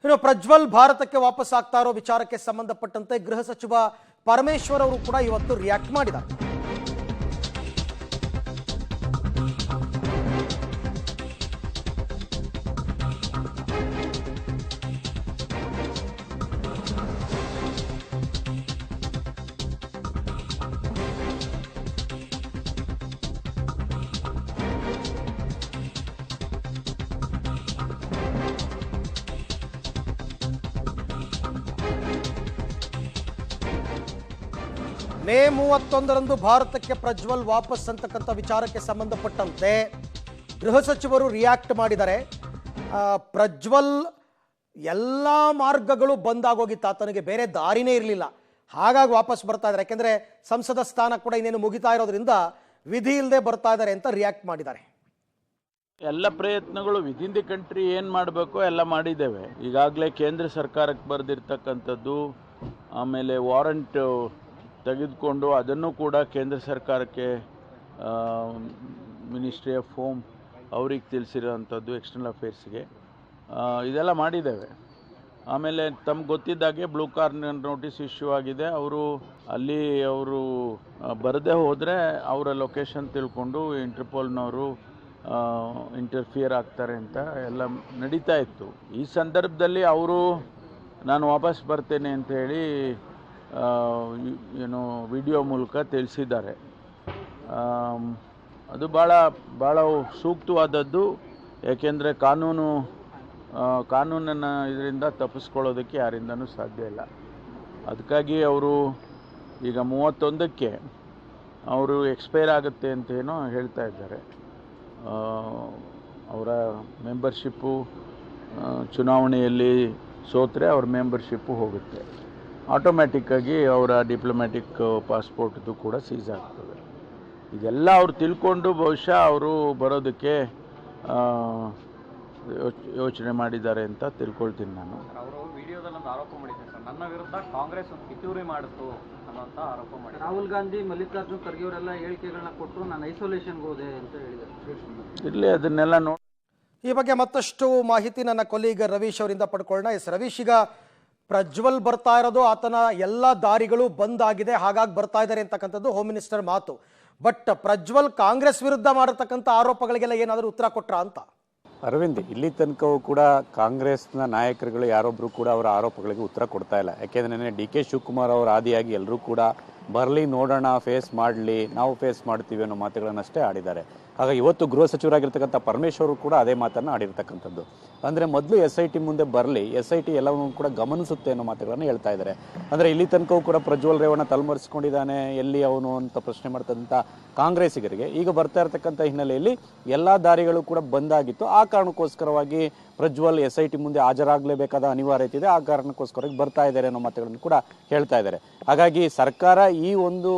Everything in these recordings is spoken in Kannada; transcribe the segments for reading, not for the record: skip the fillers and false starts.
ಇನ್ನು ಪ್ರಜ್ವಲ್ ಭಾರತಕ್ಕೆ ವಾಪಸ್ ಆಗ್ತಾ ಇರೋ ವಿಚಾರಕ್ಕೆ ಸಂಬಂಧಪಟ್ಟಂತೆ ಗೃಹ ಸಚಿವ ಪರಮೇಶ್ವರ್ ಅವರು ಕೂಡ ಇವತ್ತು ರಿಯಾಕ್ಟ್ ಮಾಡಿದ್ದಾರೆ. ಮೇ 31ರಂದು ಭಾರತಕ್ಕೆ ಪ್ರಜ್ವಲ್ ವಾಪಸ್ ಅಂತಕ್ಕಂಥ ವಿಚಾರಕ್ಕೆ ಸಂಬಂಧಪಟ್ಟಂತೆ ಗೃಹ ಸಚಿವರು ರಿಯಾಕ್ಟ್ ಮಾಡಿದ್ದಾರೆ. ಪ್ರಜ್ವಲ್ ಎಲ್ಲ ಮಾರ್ಗಗಳು ಬಂದಾಗೋಗಿತ್ತು, ಆತನಿಗೆ ಬೇರೆ ದಾರಿನೇ ಇರಲಿಲ್ಲ, ಹಾಗಾಗಿ ವಾಪಸ್ ಬರ್ತಾ ಇದ್ದಾರೆ. ಯಾಕೆಂದರೆ ಸಂಸದ ಸ್ಥಾನ ಕೂಡ ಇನ್ನೇನು ಮುಗಿತಾ ಇರೋದ್ರಿಂದ ವಿಧಿ ಇಲ್ಲದೆ ಬರ್ತಾ ಇದ್ದಾರೆ ಅಂತ ರಿಯಾಕ್ಟ್ ಮಾಡಿದ್ದಾರೆ. ಎಲ್ಲ ಪ್ರಯತ್ನಗಳು ವಿದಿನ್ ದಿ ಕಂಟ್ರಿ ಏನು ಮಾಡಬೇಕು ಎಲ್ಲ ಮಾಡಿದ್ದೇವೆ. ಈಗಾಗಲೇ ಕೇಂದ್ರ ಸರ್ಕಾರಕ್ಕೆ ಬರೆದಿರ್ತಕ್ಕಂಥದ್ದು, ಆಮೇಲೆ ವಾರಂಟ್ ತೆಗೆದುಕೊಂಡು ಅದನ್ನು ಕೂಡ ಕೇಂದ್ರ ಸರ್ಕಾರಕ್ಕೆ ಮಿನಿಸ್ಟ್ರಿ ಆಫ್ ಹೋಮ್ ಅವ್ರಿಗೆ ತಿಳಿಸಿರೋವಂಥದ್ದು, ಎಕ್ಸ್ಟರ್ನಲ್ ಅಫೇರ್ಸ್ಗೆ ಇದೆಲ್ಲ ಮಾಡಿದ್ದೇವೆ. ಆಮೇಲೆ ತಮ್ಗೆ ಗೊತ್ತಿದ್ದಾಗೆ ಬ್ಲೂ ಕಾರ್ನರ್ ನೋಟಿಸ್ ಇಶ್ಯೂ ಆಗಿದೆ. ಅಲ್ಲಿ ಅವರು ಬರದೇ ಹೋದರೆ ಅವರ ಲೊಕೇಶನ್ ತಿಳ್ಕೊಂಡು ಇಂಟರ್ಪೋಲ್ನವರು ಇಂಟರ್ಫಿಯರ್ ಆಗ್ತಾರೆ ಅಂತ ಎಲ್ಲ ನಡೀತಾ ಇತ್ತು. ಈ ಸಂದರ್ಭದಲ್ಲಿ ಅವರು ನಾನು ವಾಪಸ್ ಬರ್ತೇನೆ ಅಂತ ಹೇಳಿ ಏನು ವಿಡಿಯೋ ಮೂಲಕ ತಿಳಿಸಿದ್ದಾರೆ. ಅದು ಭಾಳ ಸೂಕ್ತವಾದದ್ದು. ಏಕೆಂದರೆ ಕಾನೂನನ್ನು ಇದರಿಂದ ತಪ್ಪಿಸ್ಕೊಳ್ಳೋದಕ್ಕೆ ಯಾರಿಂದನೂ ಸಾಧ್ಯ ಇಲ್ಲ. ಅದಕ್ಕಾಗಿ ಅವರು ಈಗ 31ಕ್ಕೆ ಅವರು ಎಕ್ಸ್ಪೈರ್ ಆಗುತ್ತೆ ಅಂತೇನೋ ಹೇಳ್ತಾ ಇದ್ದಾರೆ. ಅವರ ಮೆಂಬರ್ಶಿಪ್ಪು ಚುನಾವಣೆಯಲ್ಲಿ ಸೋತರೆ ಅವ್ರ ಮೆಂಬರ್ಶಿಪ್ಪು ಹೋಗುತ್ತೆ. ಆಟೋಮ್ಯಾಟಿಕ್ಕಾಗಿ ಅವರ ಡಿಪ್ಲೊಮ್ಯಾಟಿಕ್ ಪಾಸ್ಪೋರ್ಟ್ದು ಕೂಡ ಸೀಸ್ ಆಗ್ತದೆ. ಇದೆಲ್ಲ ಅವ್ರು ತಿಳ್ಕೊಂಡು ಬಹುಶಃ ಅವರು ಬರೋದಕ್ಕೆ ಯೋಚನೆ ಮಾಡಿದ್ದಾರೆ ಅಂತ ತಿಳ್ಕೊಳ್ತೀನಿ ನಾನು. ಅವರು ವಿಡಿಯೋದಲ್ಲಿ ಒಂದು ಆರೋಪ ಮಾಡಿದ್ದಾರೆ ಸರ್, ನನ್ನ ವಿರುದ್ಧ ಕಾಂಗ್ರೆಸ್ ಒಂದು ಪಿತೂರಿ ಮಾಡಿತು ಅನ್ನೋಂಥ ಆರೋಪ ಮಾಡಿ. ರಾಹುಲ್ ಗಾಂಧಿ, ಮಲ್ಲಿಕಾರ್ಜುನ್ ಖರ್ಗೆ ಅವರೆಲ್ಲ ಹೇಳಿಕೆಗಳನ್ನ ಕೊಟ್ಟರು, ನಾನು ಐಸೋಲೇಷನ್ಗೆ ಹೋದೆ ಅಂತ ಹೇಳಿದ್ದಾರೆ. ಇರಲಿ, ಅದನ್ನೆಲ್ಲ ನೋಡಿ. ಈ ಬಗ್ಗೆ ಮತ್ತಷ್ಟು ಮಾಹಿತಿ ನನ್ನ ಕೊಲೀಗ ರವೀಶ್ ಅವರಿಂದ ಪಡ್ಕೊಳ್ಳೋಣ. ರವೀಶ್, ಈಗ ಪ್ರಜ್ವಲ್ ಬರ್ತಾ ಇರೋದು ಆತನ ಎಲ್ಲ ದಾರಿಗಳು ಬಂದ್ ಆಗಿದೆ, ಹಾಗಾಗಿ ಬರ್ತಾ ಇದ್ದಾರೆ ಅಂತಕ್ಕಂಥದ್ದು ಹೋಮ್ ಮಿನಿಸ್ಟರ್ ಮಾತು. ಬಟ್ ಪ್ರಜ್ವಲ್ ಕಾಂಗ್ರೆಸ್ ವಿರುದ್ಧ ಮಾಡತಕ್ಕಂಥ ಆರೋಪಗಳಿಗೆಲ್ಲ ಏನಾದರೂ ಉತ್ತರ ಕೊಟ್ರಾ ಅಂತ? ಅರವಿಂದ್, ಇಲ್ಲಿ ತನಕವೂ ಕೂಡ ಕಾಂಗ್ರೆಸ್ನ ನಾಯಕರುಗಳು ಯಾರೊಬ್ಬರು ಕೂಡ ಅವರ ಆರೋಪಗಳಿಗೆ ಉತ್ತರ ಕೊಡ್ತಾ ಇಲ್ಲ. ಯಾಕೆಂದ್ರೆ ಡಿ.ಕೆ. ಶಿವಕುಮಾರ್ ಅವರ ಆದಿಯಾಗಿ ಎಲ್ಲರೂ ಕೂಡ ಬರಲಿ, ನೋಡೋಣ, ಫೇಸ್ ಮಾಡಲಿ, ನಾವು ಫೇಸ್ ಮಾಡ್ತೀವಿ ಅನ್ನೋ ಮಾತುಗಳನ್ನಷ್ಟೇ ಆಡಿದ್ದಾರೆ. ಹಾಗಾಗಿ ಇವತ್ತು ಗೃಹ ಸಚಿವರಾಗಿರ್ತಕ್ಕಂಥ ಪರಮೇಶ್ವರ್ ಕೂಡ ಅದೇ ಮಾತನ್ನು ಆಡಿರ್ತಕ್ಕಂಥದ್ದು. ಅಂದರೆ ಮೊದಲು SIT ಮುಂದೆ ಬರಲಿ, SIT ಎಲ್ಲವನ್ನೂ ಕೂಡ ಗಮನಿಸುತ್ತೆ ಅನ್ನೋ ಮಾತುಗಳನ್ನು ಹೇಳ್ತಾ ಇದ್ದಾರೆ. ಅಂದರೆ ಇಲ್ಲಿ ತನಕವೂ ಕೂಡ ಪ್ರಜ್ವಲ್ ರೇವಣ್ಣ ತಲೆಮರೆಸ್ಕೊಂಡಿದ್ದಾನೆ, ಎಲ್ಲಿ ಅವನು ಅಂತ ಪ್ರಶ್ನೆ ಮಾಡ್ತಂಥ ಕಾಂಗ್ರೆಸ್ಸಿಗರಿಗೆ ಈಗ ಬರ್ತಾ ಇರತಕ್ಕಂಥ ಹಿನ್ನೆಲೆಯಲ್ಲಿ ಎಲ್ಲ ದಾರಿಗಳು ಕೂಡ ಬಂದಾಗಿತ್ತು. ಆ ಕಾರಣಕ್ಕೋಸ್ಕರವಾಗಿ ಪ್ರಜ್ವಲ್ SIT ಮುಂದೆ ಹಾಜರಾಗಲೇಬೇಕಾದ ಅನಿವಾರ್ಯತೆ ಇದೆ, ಆ ಕಾರಣಕ್ಕೋಸ್ಕರ ಬರ್ತಾ ಇದ್ದಾರೆ ಅನ್ನೋ ಮಾತುಗಳನ್ನು ಕೂಡ ಹೇಳ್ತಾ ಇದ್ದಾರೆ. ಹಾಗಾಗಿ ಸರ್ಕಾರ ಈ ಒಂದು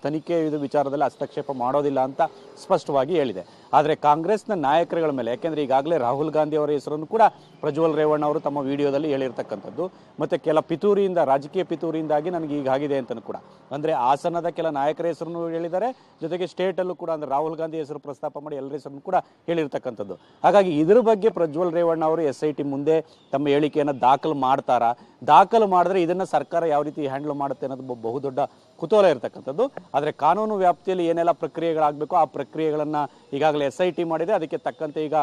ತನಿಖೆ ವಿಚಾರದಲ್ಲಿ ಹಸ್ತಕ್ಷೇಪ ಮಾಡೋದಿಲ್ಲ ಅಂತ ಸ್ಪಷ್ಟವಾಗಿ ಹೇಳಿದೆ. ಆದರೆ ಕಾಂಗ್ರೆಸ್ನ ನಾಯಕರುಗಳ ಮೇಲೆ, ಯಾಕೆಂದ್ರೆ ಈಗಾಗಲೇ ರಾಹುಲ್ ಗಾಂಧಿ ಅವರ ಹೆಸರನ್ನು ಕೂಡ ಪ್ರಜ್ವಲ್ ರೇವಣ್ಣ ಅವರು ತಮ್ಮ ವಿಡಿಯೋದಲ್ಲಿ ಹೇಳಿರ್ತಕ್ಕಂಥದ್ದು, ಮತ್ತೆ ಕೆಲ ಪಿತೂರಿಯಿಂದ, ರಾಜಕೀಯ ಪಿತೂರಿಯಿಂದಾಗಿ ನನಗೆ ಈಗಾಗಿದೆ ಅಂತಲೂ ಕೂಡ, ಅಂದರೆ ಹಾಸನದ ಕೆಲ ನಾಯಕರ ಹೆಸರನ್ನು ಹೇಳಿದ್ದಾರೆ, ಜೊತೆಗೆ ಸ್ಟೇಟಲ್ಲೂ ಕೂಡ ಅಂದರೆ ರಾಹುಲ್ ಗಾಂಧಿ ಹೆಸರು ಪ್ರಸ್ತಾಪ ಮಾಡಿ ಎಲ್ಲರ ಹೆಸರನ್ನು ಕೂಡ ಹೇಳಿರ್ತಕ್ಕಂಥದ್ದು. ಹಾಗಾಗಿ ಇದ್ರ ಬಗ್ಗೆ ಪ್ರಜ್ವಲ್ ರೇವಣ್ಣ ಅವರು SIT ಮುಂದೆ ತಮ್ಮ ಹೇಳಿಕೆಯನ್ನು ದಾಖಲು ಮಾಡ್ತಾರಾ, ದಾಖಲು ಮಾಡಿದ್ರೆ ಇದನ್ನು ಸರ್ಕಾರ ಯಾವ ರೀತಿ ಹ್ಯಾಂಡಲ್ ಮಾಡುತ್ತೆ ಅನ್ನೋದು ಬಹುದೊಡ್ಡ ಕುತೂಹಲ ಇರತಕ್ಕಂಥದ್ದು. ಆದರೆ ಕಾನೂನು ವ್ಯಾಪ್ತಿಯಲ್ಲಿ ಏನೆಲ್ಲ ಪ್ರಕ್ರಿಯೆಗಳಾಗಬೇಕು ಆ ಪ್ರಕ್ರಿಯೆಗಳನ್ನು ಈಗಾಗಲೇ SIT ಮಾಡಿದೆ. ಅದಕ್ಕೆ ತಕ್ಕಂತೆ ಈಗ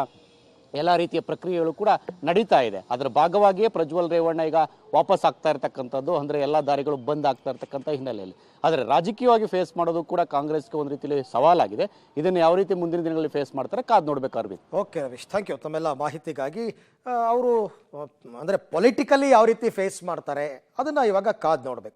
ಎಲ್ಲ ರೀತಿಯ ಪ್ರಕ್ರಿಯೆಗಳು ಕೂಡ ನಡೀತಾ ಇದೆ. ಅದರ ಭಾಗವಾಗಿಯೇ ಪ್ರಜ್ವಲ್ ರೇವಣ್ಣ ಈಗ ವಾಪಸ್ ಆಗ್ತಾ ಇರತಕ್ಕಂಥದ್ದು, ಅಂದರೆ ಎಲ್ಲ ದಾರಿಗಳು ಬಂದ್ ಆಗ್ತಾ ಇರತಕ್ಕಂಥ ಹಿನ್ನೆಲೆಯಲ್ಲಿ. ಆದರೆ ರಾಜಕೀಯವಾಗಿ ಫೇಸ್ ಮಾಡೋದು ಕೂಡ ಕಾಂಗ್ರೆಸ್ಗೆ ಒಂದು ರೀತಿಯಲ್ಲಿ ಸವಾಲಾಗಿದೆ. ಇದನ್ನು ಯಾವ ರೀತಿ ಮುಂದಿನ ದಿನಗಳಲ್ಲಿ ಫೇಸ್ ಮಾಡ್ತಾರೆ ಕಾದ್ ನೋಡ್ಬೇಕು. Aravind, okay Ravish, thank you ತಮ್ಮೆಲ್ಲ ಮಾಹಿತಿಗಾಗಿ. ಅವರು ಅಂದರೆ ಪೊಲಿಟಿಕಲಿ ಯಾವ ರೀತಿ ಫೇಸ್ ಮಾಡ್ತಾರೆ ಅದನ್ನು ಇವಾಗ ಕಾದ್ ನೋಡಬೇಕು.